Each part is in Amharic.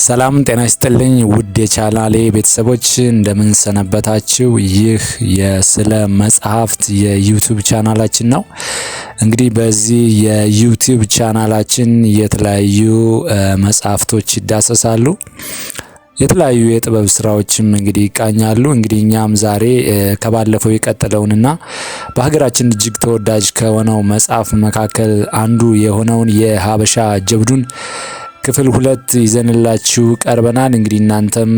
ሰላም ጤና ይስጥልኝ ውድ የቻናሌ ቤተሰቦች እንደምን ሰነበታችሁ። ይህ የስለ መጽሐፍት የዩቲዩብ ቻናላችን ነው። እንግዲህ በዚህ የዩቲዩብ ቻናላችን የተለያዩ መጽሐፍቶች ይዳሰሳሉ። የተለያዩ የጥበብ ስራዎችም እንግዲህ ይቃኛሉ። እንግዲህ እኛም ዛሬ ከባለፈው የቀጠለውንና በሀገራችን እጅግ ተወዳጅ ከሆነው መጽሐፍ መካከል አንዱ የሆነውን የሀበሻ ጀብዱን ክፍል 2 ይዘንላችሁ ቀርበናል። እንግዲህ እናንተም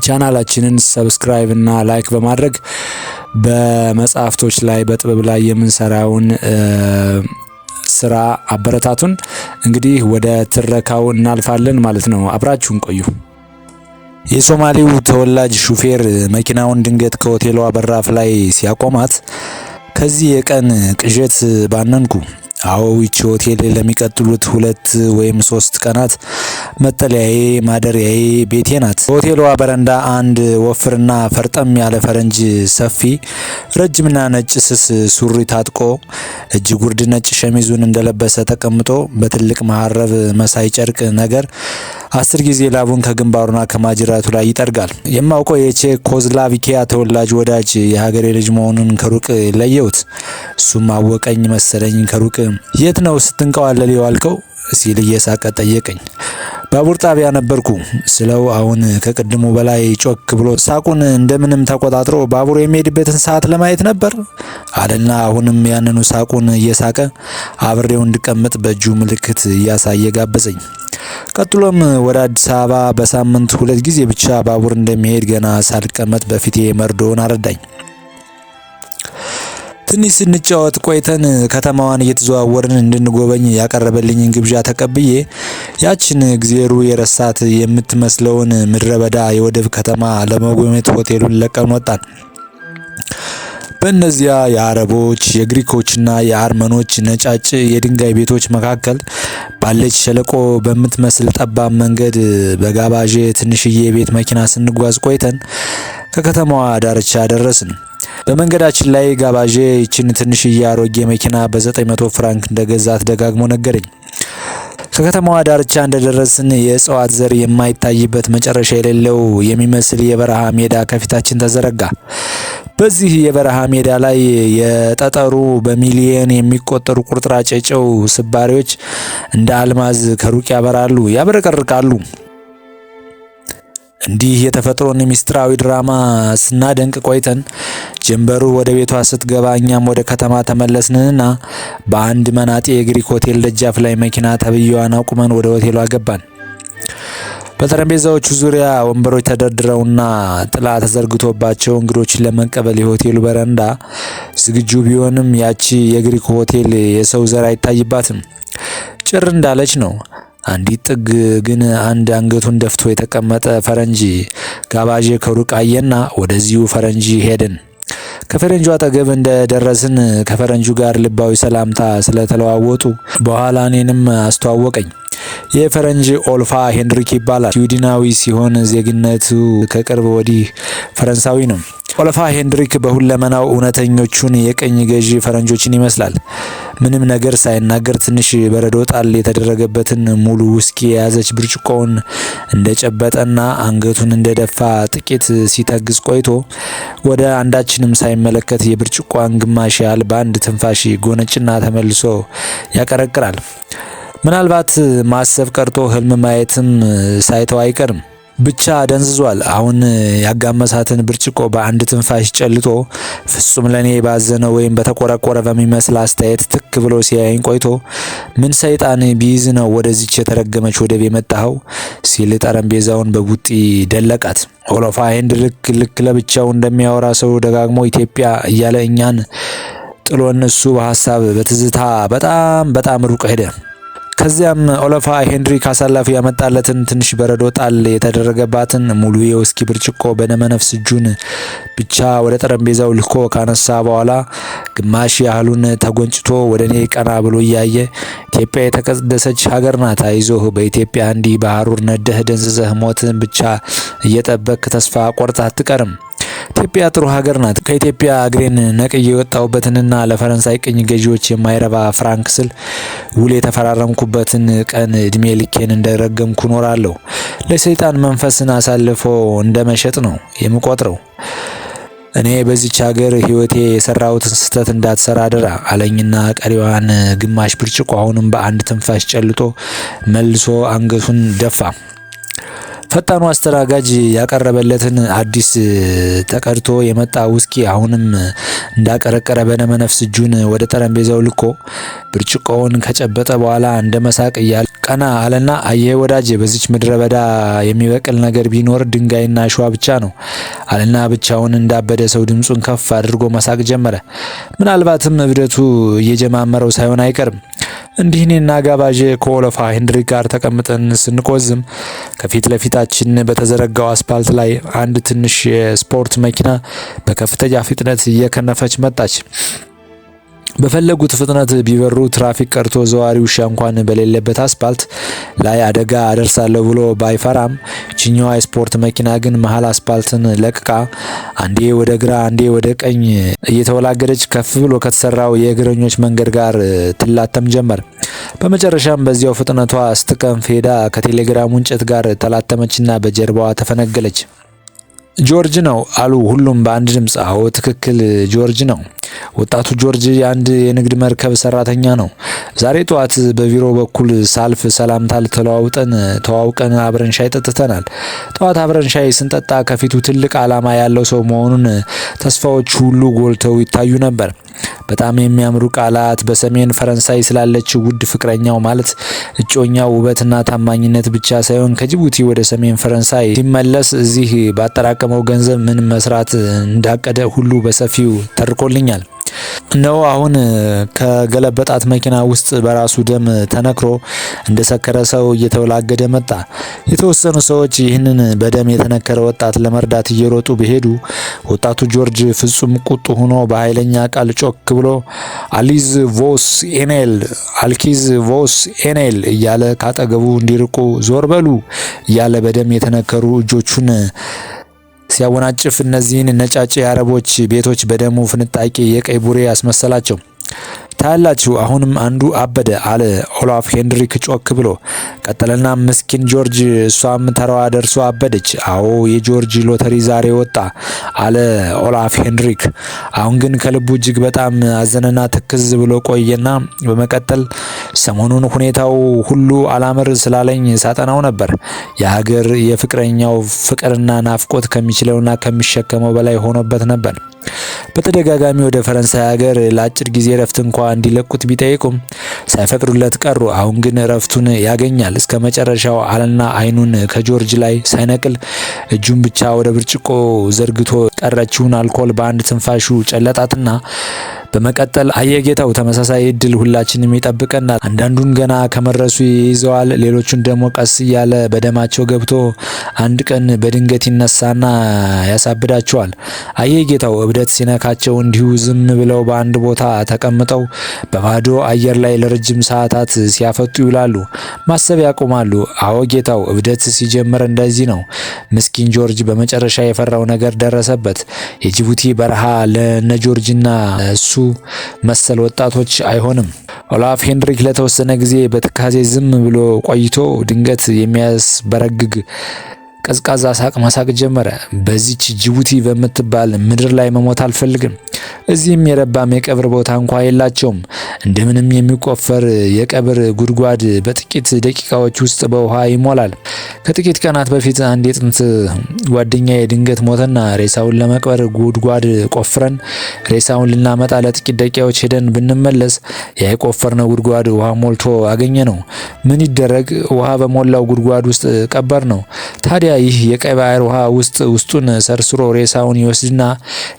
ቻናላችንን ሰብስክራይብ እና ላይክ በማድረግ በመጽሐፍቶች ላይ በጥበብ ላይ የምንሰራውን ስራ አበረታቱን። እንግዲህ ወደ ትረካው እናልፋለን ማለት ነው። አብራችሁን ቆዩ። የሶማሌው ተወላጅ ሹፌር መኪናውን ድንገት ከሆቴሏ በራፍ ላይ ሲያቆማት ከዚህ የቀን ቅዠት ባነንኩ። አዎ ይቺ ሆቴል ለሚቀጥሉት 2 ወይም 3 ቀናት መጠለያዬ፣ ማደሪያዬ፣ ቤቴ ናት። በሆቴሏ በረንዳ አንድ ወፍርና ፈርጠም ያለ ፈረንጅ ሰፊ ረጅምና ነጭ ስስ ሱሪ ታጥቆ እጅ ጉርድ ነጭ ሸሚዙን እንደለበሰ ተቀምጦ በትልቅ መሀረብ መሳይ ጨርቅ ነገር 10 ጊዜ ላቡን ከግንባሩና ከማጅራቱ ላይ ይጠርጋል። የማውቀው የቼኮዝላቪኪያ ተወላጅ ወዳጅ የሀገሬ ልጅ መሆኑን ከሩቅ ለየሁት። እሱም አወቀኝ መሰለኝ ከሩቅ። የት ነው ስትንቀዋለል የዋልከው ሲል እየሳቀ ጠየቀኝ። ባቡር ጣቢያ ነበርኩ ስለው አሁን ከቅድሙ በላይ ጮክ ብሎ ሳቁን እንደምንም ተቆጣጥሮ ባቡር የሚሄድበትን ሰዓት ለማየት ነበር አለና አሁንም ያንኑ ሳቁን እየሳቀ አብሬው እንድቀመጥ በእጁ ምልክት እያሳየ ጋበዘኝ። ቀጥሎም ወደ አዲስ አበባ በሳምንት 2 ጊዜ ብቻ ባቡር እንደሚሄድ ገና ሳልቀመጥ በፊቴ መርዶውን አረዳኝ። ትንሽ ስንጫወት ቆይተን ከተማዋን እየተዘዋወርን እንድንጎበኝ ያቀረበልኝን ግብዣ ተቀብዬ ያችን እግዜሩ የረሳት የምትመስለውን ምድረ በዳ የወደብ ከተማ ለመጎብኘት ሆቴሉን ለቀን ወጣን። በእነዚያ የአረቦች የግሪኮችና የአርመኖች ነጫጭ የድንጋይ ቤቶች መካከል ባለች ሸለቆ በምትመስል ጠባብ መንገድ በጋባዥ ትንሽዬ ቤት መኪና ስንጓዝ ቆይተን ከከተማዋ ዳርቻ ደረስን። በመንገዳችን ላይ ጋባዥ ይችን ትንሽዬ አሮጌ መኪና በ900 ፍራንክ እንደገዛት ደጋግሞ ነገረኝ። ከከተማዋ ዳርቻ እንደደረስን የእጽዋት ዘር የማይታይበት መጨረሻ የሌለው የሚመስል የበረሃ ሜዳ ከፊታችን ተዘረጋ። በዚህ የበረሃ ሜዳ ላይ የጠጠሩ በሚሊየን የሚቆጠሩ ቁርጥራጭ የጨው ስባሪዎች እንደ አልማዝ ከሩቅ ያበራሉ፣ ያብረቀርቃሉ። እንዲህ የተፈጥሮን ሚስጥራዊ ድራማ ስናደንቅ ቆይተን ጀንበሩ ወደ ቤቷ ስትገባ እኛም ወደ ከተማ ተመለስንና በአንድ መናጤ የግሪክ ሆቴል ደጃፍ ላይ መኪና ተብዬዋን አቁመን ወደ ሆቴሉ ገባን። በጠረጴዛዎቹ ዙሪያ ወንበሮች ተደርድረውና ጥላ ተዘርግቶባቸው እንግዶችን ለመቀበል የሆቴሉ በረንዳ ዝግጁ ቢሆንም ያቺ የግሪክ ሆቴል የሰው ዘር አይታይባትም። ጭር እንዳለች ነው። አንዲት ጥግ ግን አንድ አንገቱን ደፍቶ የተቀመጠ ፈረንጅ ጋባዥ ከሩቅ አየና ወደዚሁ ፈረንጅ ሄድን። ከፈረንጁ አጠገብ እንደደረስን ከፈረንጁ ጋር ልባዊ ሰላምታ ስለተለዋወጡ በኋላ እኔንም አስተዋወቀኝ። የፈረንጅ ኦልፋ ሄንድሪክ ይባላል። ስዊድናዊ ሲሆን ዜግነቱ ከቅርብ ወዲህ ፈረንሳዊ ነው። ኦልፋ ሄንድሪክ በሁለመናው እውነተኞቹን የቀኝ ገዢ ፈረንጆችን ይመስላል። ምንም ነገር ሳይናገር ትንሽ በረዶ ጣል የተደረገበትን ሙሉ ውስኪ የያዘች ብርጭቆውን እንደጨበጠና አንገቱን እንደደፋ ጥቂት ሲተግዝ ቆይቶ ወደ አንዳችንም ሳይመለከት የብርጭቆዋን ግማሽ ያህል በአንድ ትንፋሽ ጎነጭና ተመልሶ ያቀረቅራል። ምናልባት ማሰብ ቀርቶ ህልም ማየትም ሳይተው አይቀርም። ብቻ ደንዝዟል። አሁን ያጋመሳትን ብርጭቆ በአንድ ትንፋሽ ጨልጦ ፍጹም ለኔ ባዘነ ወይም በተቆረቆረ በሚመስል አስተያየት ትክ ብሎ ሲያየኝ ቆይቶ ምን ሰይጣን ቢይዝ ነው ወደዚች የተረገመች ወደብ የመጣኸው ሲል ጠረጴዛውን በቡጢ ደለቃት። ኦሎፋ ሄንድሪክ ልክ ለብቻው እንደሚያወራ ሰው ደጋግሞ ኢትዮጵያ እያለ እኛን ጥሎን እሱ በሀሳብ በትዝታ በጣም ሩቅ ሄደ። ከዚያም ኦሎፋ ሄንድሪክ አሳላፊ ያመጣለትን ትንሽ በረዶ ጣል የተደረገባትን ሙሉ የውስኪ ብርጭቆ በደመነፍስ እጁን ብቻ ወደ ጠረጴዛው ልኮ ካነሳ በኋላ ግማሽ ያህሉን ተጎንጭቶ ወደ እኔ ቀና ብሎ እያየ ኢትዮጵያ የተቀደሰች ሀገር ናት፣ አይዞህ፣ በኢትዮጵያ እንዲህ በሐሩር ነደህ ደንዝዘህ ሞትን ብቻ እየጠበቅ ተስፋ ቆርጠህ አትቀርም። ኢትዮጵያ ጥሩ ሀገር ናት። ከኢትዮጵያ እግሬን ነቅዬ የወጣሁበትንና ለፈረንሳይ ቅኝ ገዢዎች የማይረባ ፍራንክ ስል ውል የተፈራረምኩበትን ቀን እድሜ ልኬን እንደረገምኩ ኖራለሁ። ለሰይጣን መንፈስን አሳልፎ እንደመሸጥ ነው የምቆጥረው። እኔ በዚች ሀገር ህይወቴ የሰራሁትን ስህተት እንዳትሰራ አደራ አለኝና ቀሪዋን ግማሽ ብርጭቆ አሁንም በአንድ ትንፋሽ ጨልጦ መልሶ አንገቱን ደፋ። ፈጣኑ አስተናጋጅ ያቀረበለትን አዲስ ተቀድቶ የመጣ ውስኪ አሁንም እንዳቀረቀረ በነመነፍስ እጁን ወደ ጠረጴዛው ልኮ ብርጭቆውን ከጨበጠ በኋላ እንደ መሳቅ እያለ ቀና አለና አየህ ወዳጄ፣ በዚች ምድረ በዳ የሚበቅል ነገር ቢኖር ድንጋይና አሸዋ ብቻ ነው አለና ብቻውን እንዳበደ ሰው ድምጹን ከፍ አድርጎ መሳቅ ጀመረ። ምናልባትም እብደቱ እየጀማመረው ሳይሆን አይቀርም። እንዲህ እኔና ጋባዥ ከኦሎፍ ሄንድሪክ ጋር ተቀምጠን ስንቆዝም ከፊት ለፊታችን በተዘረጋው አስፓልት ላይ አንድ ትንሽ የስፖርት መኪና በከፍተኛ ፍጥነት እየከነፈች መጣች። በፈለጉት ፍጥነት ቢበሩ ትራፊክ ቀርቶ ዘዋሪ ውሻ እንኳን በሌለበት አስፓልት ላይ አደጋ አደርሳለሁ ብሎ ባይፈራም ቺኛዋ የስፖርት መኪና ግን መሀል አስፓልትን ለቅቃ አንዴ ወደ ግራ አንዴ ወደ ቀኝ እየተወላገደች ከፍ ብሎ ከተሰራው የእግረኞች መንገድ ጋር ትላተም ጀመር። በመጨረሻም በዚያው ፍጥነቷ ስትከንፍ ሄዳ ከቴሌግራሙ እንጨት ጋር ተላተመችና በጀርባዋ ተፈነገለች። ጆርጅ ነው አሉ ሁሉም በአንድ ድምፅ። አዎ ትክክል፣ ጆርጅ ነው። ወጣቱ ጆርጅ የአንድ የንግድ መርከብ ሰራተኛ ነው። ዛሬ ጠዋት በቢሮ በኩል ሳልፍ ሰላምታ ተዋውቀን አብረን ሻይ ጠጥተናል። ጠዋት አብረን ሻይ ስንጠጣ ከፊቱ ትልቅ ዓላማ ያለው ሰው መሆኑን ተስፋዎች ሁሉ ጎልተው ይታዩ ነበር። በጣም የሚያምሩ ቃላት፣ በሰሜን ፈረንሳይ ስላለች ውድ ፍቅረኛው ማለት እጮኛው ውበትና ታማኝነት ብቻ ሳይሆን ከጅቡቲ ወደ ሰሜን ፈረንሳይ ሲመለስ እዚህ ባጠራቀመው ገንዘብ ምን መስራት እንዳቀደ ሁሉ በሰፊው ተርኮልኛል። ነው አሁን ከገለበጣት መኪና ውስጥ በራሱ ደም ተነክሮ እንደሰከረ ሰው እየተወላገደ መጣ። የተወሰኑ ሰዎች ይህንን በደም የተነከረ ወጣት ለመርዳት እየሮጡ ቢሄዱ ወጣቱ ጆርጅ ፍጹም ቁጡ ሆኖ በኃይለኛ ቃል ጮክ ብሎ አልኪዝ ቮስ ኤኔል እያለ ካጠገቡ እንዲርቁ ዞር በሉ እያለ በደም የተነከሩ እጆቹን ሲያወናጭፍ እነዚህን ነጫጭ የአረቦች ቤቶች በደሙ ፍንጣቂ የቀይ ቡሬ ያስመሰላቸው። ታያላችሁ አሁንም አንዱ አበደ አለ ኦሎፍ ሄንድሪክ ጮክ ብሎ። ቀጠለና ምስኪን ጆርጅ እሷም ተራዋ ደርሶ አበደች። አዎ የጆርጅ ሎተሪ ዛሬ ወጣ አለ ኦሎፍ ሄንድሪክ። አሁን ግን ከልቡ እጅግ በጣም አዘነና ትክዝ ብሎ ቆየና በመቀጠል ሰሞኑን ሁኔታው ሁሉ አላምር ስላለኝ ሳጠናው ነበር። የሀገር የፍቅረኛው ፍቅርና ናፍቆት ከሚችለውና ከሚሸከመው በላይ ሆኖበት ነበር። በተደጋጋሚ ወደ ፈረንሳይ ሀገር ለአጭር ጊዜ ረፍት እንኳ እንዲለቁት ቢጠይቁም ሳይፈቅዱለት ቀሩ። አሁን ግን ረፍቱን ያገኛል እስከ መጨረሻው አለና አይኑን ከጆርጅ ላይ ሳይነቅል እጁን ብቻ ወደ ብርጭቆ ዘርግቶ ቀረችውን አልኮል በአንድ ትንፋሹ ጨለጣትና በመቀጠል አየጌታው ተመሳሳይ እድል ሁላችንም ይጠብቀናል። አንዳንዱን ገና ከመድረሱ ይይዘዋል፣ ሌሎቹን ደግሞ ቀስ እያለ በደማቸው ገብቶ አንድ ቀን በድንገት ይነሳና ያሳብዳቸዋል። አየጌታው እብደት ሲነካቸው እንዲሁ ዝም ብለው በአንድ ቦታ ተቀምጠው በባዶ አየር ላይ ለረጅም ሰዓታት ሲያፈጡ ይውላሉ። ማሰብ ያቆማሉ። አዎ ጌታው፣ እብደት ሲጀምር እንደዚህ ነው። ምስኪን ጆርጅ በመጨረሻ የፈራው ነገር ደረሰበት። የጅቡቲ በረሃ ለነጆርጅና እሱ መሰል ወጣቶች አይሆንም። ኦሎፍ ሄንድሪክ ለተወሰነ ጊዜ በትካዜ ዝም ብሎ ቆይቶ ድንገት የሚያስበረግግ ቀዝቃዛ ሳቅ መሳቅ ጀመረ። በዚች ጅቡቲ በምትባል ምድር ላይ መሞት አልፈልግም። እዚህም የረባም የቀብር ቦታ እንኳ የላቸውም። እንደምንም የሚቆፈር የቀብር ጉድጓድ በጥቂት ደቂቃዎች ውስጥ በውሃ ይሞላል። ከጥቂት ቀናት በፊት አንድ የጥንት ጓደኛዬ ድንገት ሞተና ሬሳውን ለመቅበር ጉድጓድ ቆፍረን ሬሳውን ልናመጣ ለጥቂት ደቂቃዎች ሄደን ብንመለስ ያ የቆፈርነው ጉድጓድ ውሃ ሞልቶ አገኘ ነው። ምን ይደረግ፣ ውሃ በሞላው ጉድጓድ ውስጥ ቀበር ነው። ታዲያ ይህ የቀይ ባህር ውሃ ውስጡን ሰርስሮ ሬሳውን ይወስድና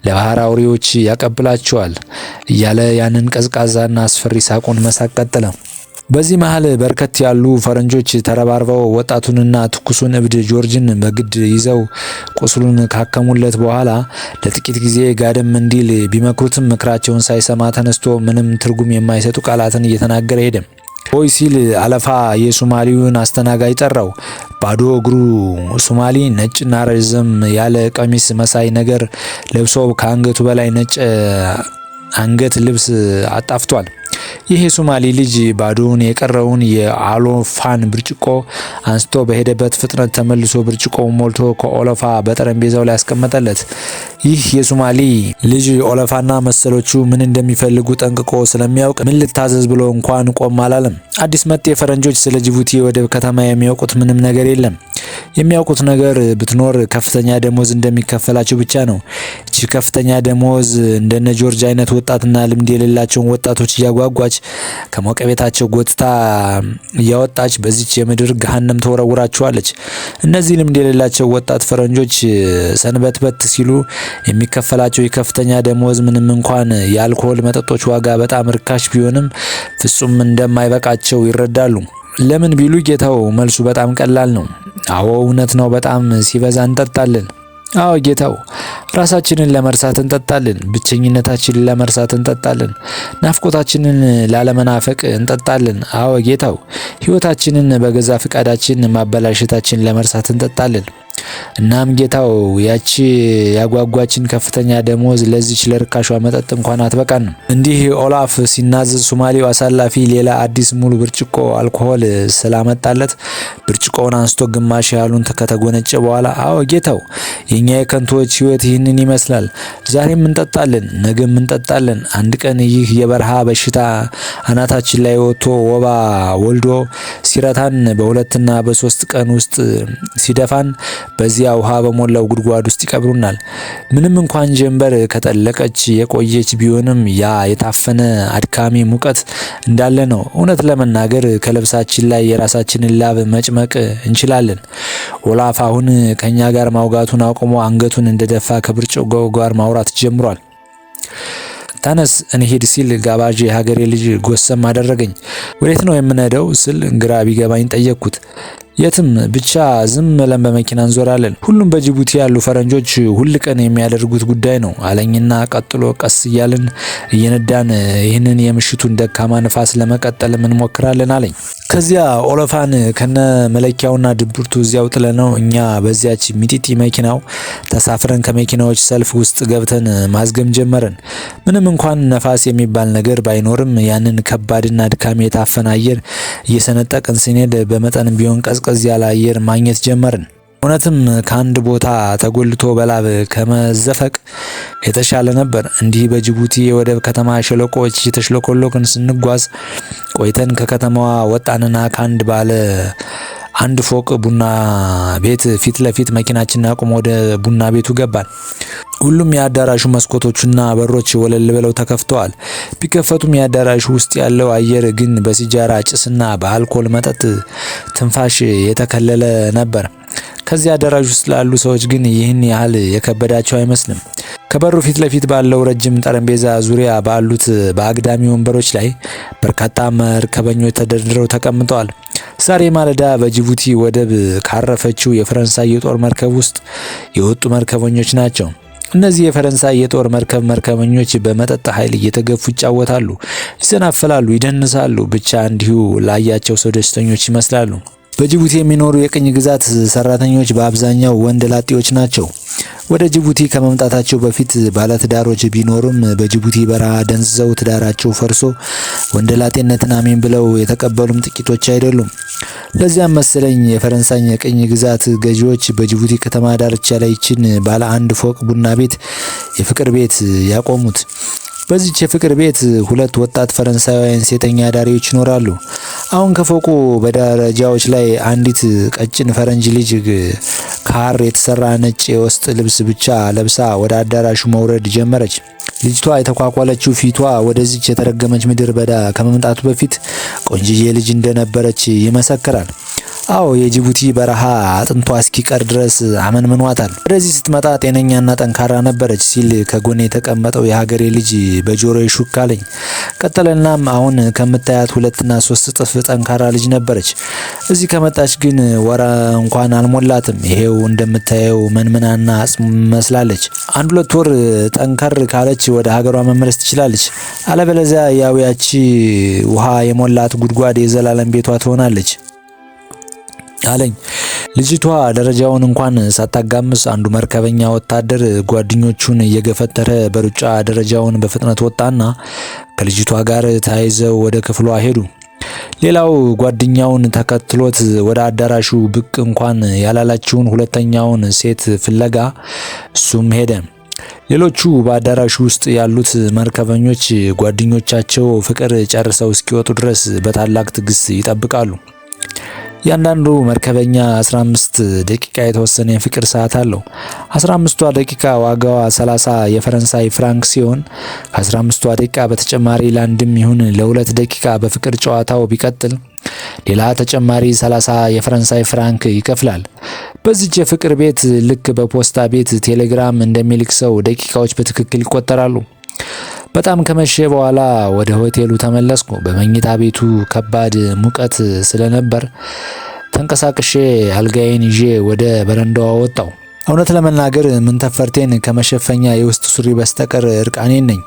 ለባህር አውሬዎች ያቀብላቸዋል እያለ ያንን ቀዝቃዛና አስፈሪ ሳቁን መሳቅ ቀጠለ። በዚህ መሃል በርከት ያሉ ፈረንጆች ተረባርበው ወጣቱንና ትኩሱን እብድ ጆርጅን በግድ ይዘው ቁስሉን ካከሙለት በኋላ ለጥቂት ጊዜ ጋደም እንዲል ቢመክሩትም ምክራቸውን ሳይሰማ ተነስቶ ምንም ትርጉም የማይሰጡ ቃላትን እየተናገረ ሄደ። ሆይ ሲል አለፋ የሶማሊውን አስተናጋጅ ጠራው። ባዶ እግሩ ሶማሊ ነጭና ረዘም ያለ ቀሚስ መሳይ ነገር ለብሶ ከአንገቱ በላይ ነጭ አንገት ልብስ አጣፍቷል። ይህ የሶማሊ ልጅ ባዶውን የቀረውን የኦሎፋን ብርጭቆ አንስቶ በሄደበት ፍጥነት ተመልሶ ብርጭቆውን ሞልቶ ከኦሎፋ በጠረጴዛው ላይ ያስቀመጠለት። ይህ የሶማሊ ልጅ ኦሎፋና መሰሎቹ ምን እንደሚፈልጉ ጠንቅቆ ስለሚያውቅ ምን ልታዘዝ ብሎ እንኳን ቆም አላለም። አዲስ መጤ ፈረንጆች ስለ ጅቡቲ ወደብ ከተማ የሚያውቁት ምንም ነገር የለም። የሚያውቁት ነገር ብትኖር ከፍተኛ ደሞዝ እንደሚከፈላቸው ብቻ ነው። እቺ ከፍተኛ ደሞዝ እንደነ ጆርጅ አይነት ወጣትና ልምድ የሌላቸውን ወጣቶች እያጓጓች ከሞቀ ቤታቸው ጎትታ እያወጣች በዚች የምድር ገሃነም ተወረውራቸዋለች። እነዚህ ልምድ የሌላቸው ወጣት ፈረንጆች ሰንበትበት ሲሉ የሚከፈላቸው የከፍተኛ ደሞዝ ምንም እንኳን የአልኮል መጠጦች ዋጋ በጣም ርካሽ ቢሆንም ፍጹም እንደማይበቃቸው ይረዳሉ። ለምን ቢሉ ጌታው መልሱ በጣም ቀላል ነው። አዎ እውነት ነው። በጣም ሲበዛ እንጠጣለን። አዎ ጌታው፣ ራሳችንን ለመርሳት እንጠጣለን። ብቸኝነታችንን ለመርሳት እንጠጣለን። ናፍቆታችንን ላለመናፈቅ እንጠጣለን። አዎ ጌታው፣ ሕይወታችንን በገዛ ፍቃዳችን ማበላሸታችን ለመርሳት እንጠጣለን። እናም ጌታው ያቺ ያጓጓችን ከፍተኛ ደሞዝ ለዚች ለርካሿ መጠጥ እንኳን አትበቃንም። እንዲህ ኦላፍ ሲናዘዝ ሶማሌው አሳላፊ ሌላ አዲስ ሙሉ ብርጭቆ አልኮሆል ስላመጣለት ብርጭቆውን አንስቶ ግማሽ ያህሉን ከተጎነጨ በኋላ አዎ ጌታው፣ የኛ የከንቶዎች ሕይወት ይህንን ይመስላል። ዛሬም እንጠጣለን፣ ነገም እንጠጣለን። አንድ ቀን ይህ የበረሃ በሽታ አናታችን ላይ ወጥቶ ወባ ወልዶ ሲረታን በሁለትና በሶስት ቀን ውስጥ ሲደፋን በዚያ ውሃ በሞላው ጉድጓድ ውስጥ ይቀብሩናል። ምንም እንኳን ጀንበር ከጠለቀች የቆየች ቢሆንም ያ የታፈነ አድካሚ ሙቀት እንዳለ ነው። እውነት ለመናገር ከልብሳችን ላይ የራሳችንን ላብ መጭመቅ እንችላለን። ኦላፍ አሁን ከኛ ጋር ማውጋቱን አቁሞ አንገቱን እንደደፋ ከብርጭቆው ጋር ማውራት ጀምሯል። ተነስ እንሂድ ሲል ጋባዥ የሀገሬ ልጅ ጎሰም አደረገኝ። ወዴት ነው የምንሄደው ስል ግራ ቢገባኝ ጠየቅኩት። የትም ብቻ ዝም ብለን በመኪና እንዞራለን። ሁሉም በጅቡቲ ያሉ ፈረንጆች ሁል ቀን የሚያደርጉት ጉዳይ ነው አለኝና ቀጥሎ ቀስ እያልን እየነዳን ይህንን የምሽቱን ደካማ ንፋስ ለመቀጠል እንሞክራለን አለኝ። ከዚያ ኦሎፋን ከነ መለኪያውና ድብርቱ እዚያው ጥለነው እኛ በዚያች ሚጢጢ መኪናው ተሳፍረን ከመኪናዎች ሰልፍ ውስጥ ገብተን ማዝገም ጀመረን። ምንም እንኳን ነፋስ የሚባል ነገር ባይኖርም ያንን ከባድና ድካም የታፈነ አየር እየሰነጠቅን ስንሄድ በመጠንም ቢሆን ቀዝቀዝ ያለ አየር ማግኘት ጀመርን። እውነትም ከአንድ ቦታ ተጎልቶ በላብ ከመዘፈቅ የተሻለ ነበር። እንዲህ በጅቡቲ የወደብ ከተማ ሸለቆዎች እየተሽለኮለክን ስንጓዝ ቆይተን ከከተማዋ ወጣንና ከአንድ ባለ አንድ ፎቅ ቡና ቤት ፊት ለፊት መኪናችንን አቁሞ ወደ ቡና ቤቱ ገባን። ሁሉም የአዳራሹ መስኮቶችና በሮች ወለል ብለው ተከፍተዋል። ቢከፈቱም የአዳራሹ ውስጥ ያለው አየር ግን በሲጃራ ጭስና በአልኮል መጠጥ ትንፋሽ የተከለለ ነበር። ከዚህ አዳራሽ ውስጥ ላሉ ሰዎች ግን ይህን ያህል የከበዳቸው አይመስልም። ከበሩ ፊት ለፊት ባለው ረጅም ጠረጴዛ ዙሪያ ባሉት በአግዳሚ ወንበሮች ላይ በርካታ መርከበኞች ተደርድረው ተቀምጠዋል። ዛሬ ማለዳ በጅቡቲ ወደብ ካረፈችው የፈረንሳይ የጦር መርከብ ውስጥ የወጡ መርከበኞች ናቸው። እነዚህ የፈረንሳይ የጦር መርከበኞች በመጠጥ ኃይል እየተገፉ ይጫወታሉ፣ ይሰናፈላሉ፣ ይደንሳሉ። ብቻ እንዲሁ ላያቸው ሰው ደስተኞች ይመስላሉ። በጅቡቲ የሚኖሩ የቅኝ ግዛት ሰራተኞች በአብዛኛው ወንድ ላጤዎች ናቸው። ወደ ጅቡቲ ከመምጣታቸው በፊት ባለትዳሮች ቢኖሩም በጅቡቲ በረሃ ደንዝዘው ትዳራቸው ፈርሶ ወንደላጤነትን አሜን ብለው የተቀበሉም ጥቂቶች አይደሉም። ለዚያም መሰለኝ የፈረንሳይ የቅኝ ግዛት ገዢዎች በጅቡቲ ከተማ ዳርቻ ላይ ይችን ባለ አንድ ፎቅ ቡና ቤት የፍቅር ቤት ያቆሙት። በዚች የፍቅር ቤት ሁለት ወጣት ፈረንሳውያን ሴተኛ አዳሪዎች ይኖራሉ። አሁን ከፎቁ በደረጃዎች ላይ አንዲት ቀጭን ፈረንጅ ልጅ ከሐር የተሰራ ነጭ የውስጥ ልብስ ብቻ ለብሳ ወደ አዳራሹ መውረድ ጀመረች። ልጅቷ የተኳኳለችው ፊቷ ወደዚች የተረገመች ምድር በዳ ከመምጣቱ በፊት ቆንጅዬ ልጅ እንደነበረች ይመሰክራል። አዎ የጅቡቲ በረሃ አጥንቷ እስኪቀር ድረስ አመንምኗታል። ወደዚህ ስትመጣ ጤነኛና ጠንካራ ነበረች ሲል ከጎኔ የተቀመጠው የሀገሬ ልጅ በጆሮዬ ሹክ አለኝ። ቀጠለናም አሁን ከምታያት 2 እና 3 እጥፍ ጠንካራ ልጅ ነበረች። እዚህ ከመጣች ግን ወራ እንኳን አልሞላትም። ይሄው እንደምታየው መንምናና አጽም መስላለች። 1-2 ወር ጠንከር ካለች ወደ ሀገሯ መመለስ ትችላለች። አለበለዚያ ያው ያቺ ውሃ የሞላት ጉድጓድ የዘላለም ቤቷ ትሆናለች አለኝ። ልጅቷ ደረጃውን እንኳን ሳታጋምስ አንዱ መርከበኛ ወታደር ጓደኞቹን እየገፈተረ በሩጫ ደረጃውን በፍጥነት ወጣና ከልጅቷ ጋር ተያይዘው ወደ ክፍሏ ሄዱ። ሌላው ጓደኛውን ተከትሎት ወደ አዳራሹ ብቅ እንኳን ያላላችውን ሁለተኛውን ሴት ፍለጋ እሱም ሄደ። ሌሎቹ በአዳራሹ ውስጥ ያሉት መርከበኞች ጓደኞቻቸው ፍቅር ጨርሰው እስኪወጡ ድረስ በታላቅ ትዕግስት ይጠብቃሉ። ያንዳንዱ መርከበኛ 15 ደቂቃ የተወሰነ የፍቅር ሰዓት አለው። 15ቷ ደቂቃ ዋጋዋ 30 የፈረንሳይ ፍራንክ ሲሆን ከ15ቷ ደቂቃ በተጨማሪ ለአንድም ይሁን ለሁለት ደቂቃ በፍቅር ጨዋታው ቢቀጥል ሌላ ተጨማሪ 30 የፈረንሳይ ፍራንክ ይከፍላል። በዚች የፍቅር ቤት ልክ በፖስታ ቤት ቴሌግራም እንደሚልክ ሰው ደቂቃዎች በትክክል ይቆጠራሉ። በጣም ከመሸ በኋላ ወደ ሆቴሉ ተመለስኩ። በመኝታ ቤቱ ከባድ ሙቀት ስለነበር ተንቀሳቅሼ አልጋዬን ይዤ ወደ በረንዳዋ ወጣው። እውነት ለመናገር ምንተፈርቴን ከመሸፈኛ የውስጥ ሱሪ በስተቀር እርቃኔን ነኝ።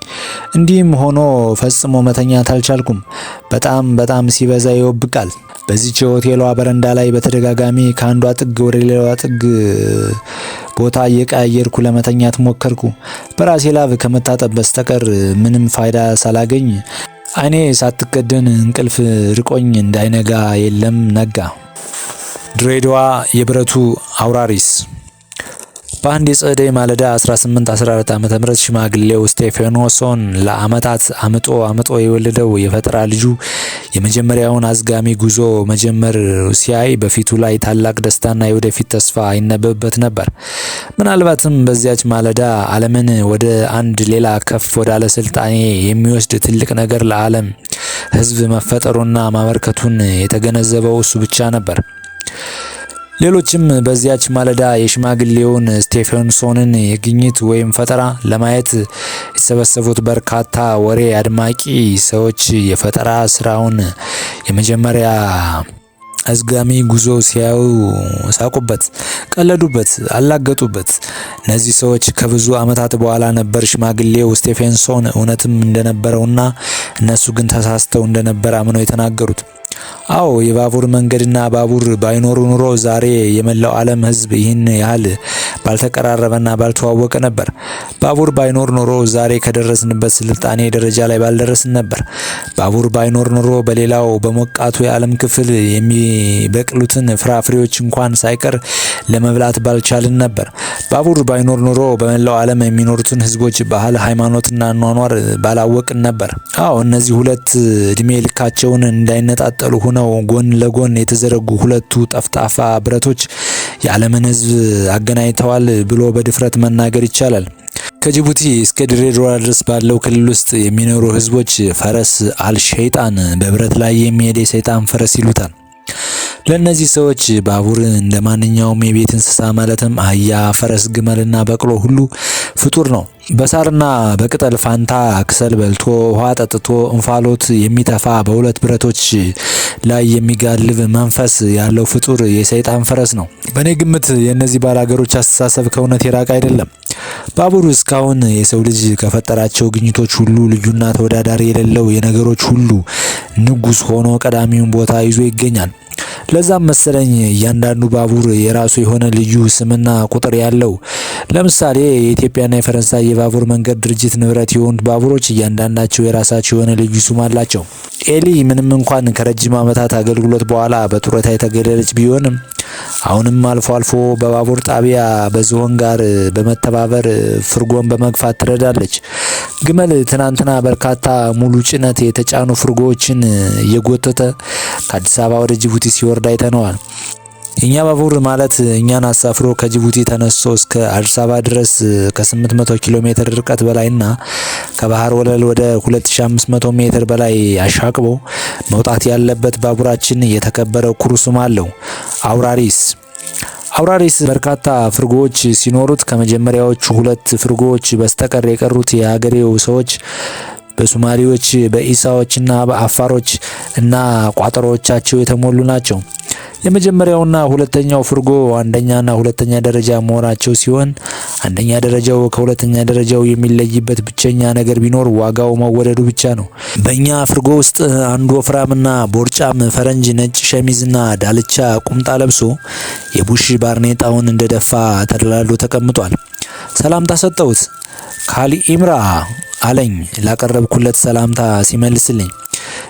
እንዲህም ሆኖ ፈጽሞ መተኛት አልቻልኩም። በጣም ሲበዛ ይወብቃል። በዚች የሆቴሏ በረንዳ ላይ በተደጋጋሚ ከአንዷ ጥግ ወደ ሌላዋ ጥግ ቦታ እየቀያየርኩ ለመተኛት ሞከርኩ። በራሴ ላብ ከመታጠብ በስተቀር ምንም ፋይዳ ሳላገኝ አይኔ ሳትከደን እንቅልፍ ርቆኝ እንዳይነጋ የለም ነጋ። ድሬዳዋ የብረቱ አውራሪስ። በአንድ የጸደይ ማለዳ 1814 ዓ.ም ሽማግሌው ስቴፋኖሶን ለአመታት አምጦ የወለደው የፈጠራ ልጁ የመጀመሪያውን አዝጋሚ ጉዞ መጀመር ሲያይ በፊቱ ላይ ታላቅ ደስታና የወደፊት ተስፋ ይነበብበት ነበር። ምናልባትም በዚያች ማለዳ ዓለምን ወደ አንድ ሌላ ከፍ ወዳለ ስልጣኔ የሚወስድ ትልቅ ነገር ለዓለም ሕዝብ መፈጠሩና ማበርከቱን የተገነዘበው እሱ ብቻ ነበር። ሌሎችም በዚያች ማለዳ የሽማግሌውን ስቴፋኖሶንን የግኝት ወይም ፈጠራ ለማየት የተሰበሰቡት በርካታ ወሬ አድማቂ ሰዎች የፈጠራ ስራውን የመጀመሪያ አዝጋሚ ጉዞ ሲያዩ ሳቁበት፣ ቀለዱበት፣ አላገጡበት። እነዚህ ሰዎች ከብዙ ዓመታት በኋላ ነበር ሽማግሌው ስቴፋኖሶን እውነትም እንደነበረውና እነሱ ግን ተሳስተው እንደነበር አምነው የተናገሩት። አዎ የባቡር መንገድና ባቡር ባይኖሩ ኑሮ ዛሬ የመላው ዓለም ሕዝብ ይህን ያህል ባልተቀራረበና ባልተዋወቀ ነበር። ባቡር ባይኖር ኑሮ ዛሬ ከደረስንበት ስልጣኔ ደረጃ ላይ ባልደረስን ነበር። ባቡር ባይኖር ኑሮ በሌላው በሞቃቱ የዓለም ክፍል የሚበቅሉትን ፍራፍሬዎች እንኳን ሳይቀር ለመብላት ባልቻልን ነበር። ባቡር ባይኖር ኑሮ በመላው ዓለም የሚኖሩትን ሕዝቦች ባህል፣ ሃይማኖትና አኗኗር ባላወቅን ነበር። አዎ እነዚህ ሁለት እድሜ ልካቸውን እንዳይነጣጠሉ ሆነው ጎን ለጎን የተዘረጉ ሁለቱ ጠፍጣፋ ብረቶች የዓለምን ሕዝብ አገናኝተዋል ብሎ በድፍረት መናገር ይቻላል። ከጅቡቲ እስከ ድሬዳዋ ድረስ ባለው ክልል ውስጥ የሚኖሩ ሕዝቦች ፈረስ አልሸይጣን በብረት ላይ የሚሄድ የሰይጣን ፈረስ ይሉታል። ለእነዚህ ሰዎች ባቡር እንደ ማንኛውም የቤት እንስሳ ማለትም አህያ፣ ፈረስ፣ ግመልና በቅሎ ሁሉ ፍጡር ነው። በሳርና በቅጠል ፋንታ ክሰል በልቶ ውሃ ጠጥቶ እንፋሎት የሚተፋ በሁለት ብረቶች ላይ የሚጋልብ መንፈስ ያለው ፍጡር የሰይጣን ፈረስ ነው። በእኔ ግምት የእነዚህ ባላገሮች አስተሳሰብ ከእውነት የራቀ አይደለም። ባቡር እስካሁን የሰው ልጅ ከፈጠራቸው ግኝቶች ሁሉ ልዩና ተወዳዳሪ የሌለው የነገሮች ሁሉ ንጉሥ ሆኖ ቀዳሚውን ቦታ ይዞ ይገኛል። ለዛም መሰለኝ እያንዳንዱ ባቡር የራሱ የሆነ ልዩ ስምና ቁጥር ያለው። ለምሳሌ የኢትዮጵያና የፈረንሳይ የባቡር መንገድ ድርጅት ንብረት የሆኑት ባቡሮች እያንዳንዳቸው የራሳቸው የሆነ ልዩ ስም አላቸው። ኤሊ ምንም እንኳን ከረጅም ዓመታት አገልግሎት በኋላ በጡረታ የተገለለች ቢሆንም አሁንም አልፎ አልፎ በባቡር ጣቢያ በዝሆን ጋር በመተባበር ፍርጎን በመግፋት ትረዳለች። ግመል ትናንትና በርካታ ሙሉ ጭነት የተጫኑ ፍርጎዎችን እየጎተተ ከአዲስ አበባ ወደ ጅቡቲ ሲወርድ አይተነዋል። የኛ ባቡር ማለት እኛን አሳፍሮ ከጅቡቲ ተነስቶ እስከ አዲስ አበባ ድረስ ከ800 ኪሎ ሜትር ርቀት በላይና ከባህር ወለል ወደ 2500 ሜትር በላይ አሻቅቦ መውጣት ያለበት ባቡራችን የተከበረ ኩሩ ስም አለው፣ አውራሪስ። አውራሪስ በርካታ ፍርጎዎች ሲኖሩት ከመጀመሪያዎቹ ሁለት ፍርጎዎች በስተቀር የቀሩት የሀገሬው ሰዎች በሶማሌዎች፣ በኢሳዎችና በአፋሮች እና ቋጠሮቻቸው የተሞሉ ናቸው። የመጀመሪያውና ሁለተኛው ፍርጎ አንደኛና ሁለተኛ ደረጃ መሆናቸው ሲሆን አንደኛ ደረጃው ከሁለተኛ ደረጃው የሚለይበት ብቸኛ ነገር ቢኖር ዋጋው መወደዱ ብቻ ነው። በእኛ ፍርጎ ውስጥ አንዱ ወፍራምና ቦርጫም ፈረንጅ ነጭ ሸሚዝና ዳልቻ ቁምጣ ለብሶ የቡሽ ባርኔጣውን እንደደፋ ተደላሎ ተቀምጧል። ሰላምታ ሰጠሁት። ካሊ ኢምራ አለኝ ላቀረብኩለት ሰላምታ ሲመልስልኝ።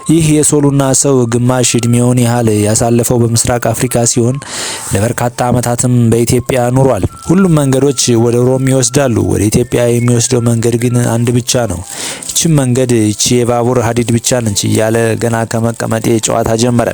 ይህ የሶሉና ሰው ግማሽ እድሜውን ያህል ያሳለፈው በምስራቅ አፍሪካ ሲሆን ለበርካታ ዓመታትም በኢትዮጵያ ኑሯል። ሁሉም መንገዶች ወደ ሮም ይወስዳሉ። ወደ ኢትዮጵያ የሚወስደው መንገድ ግን አንድ ብቻ ነው። ይህች መንገድ ይህች የባቡር ሀዲድ ብቻ ነች እያለ ገና ከመቀመጤ ጨዋታ ጀመረ።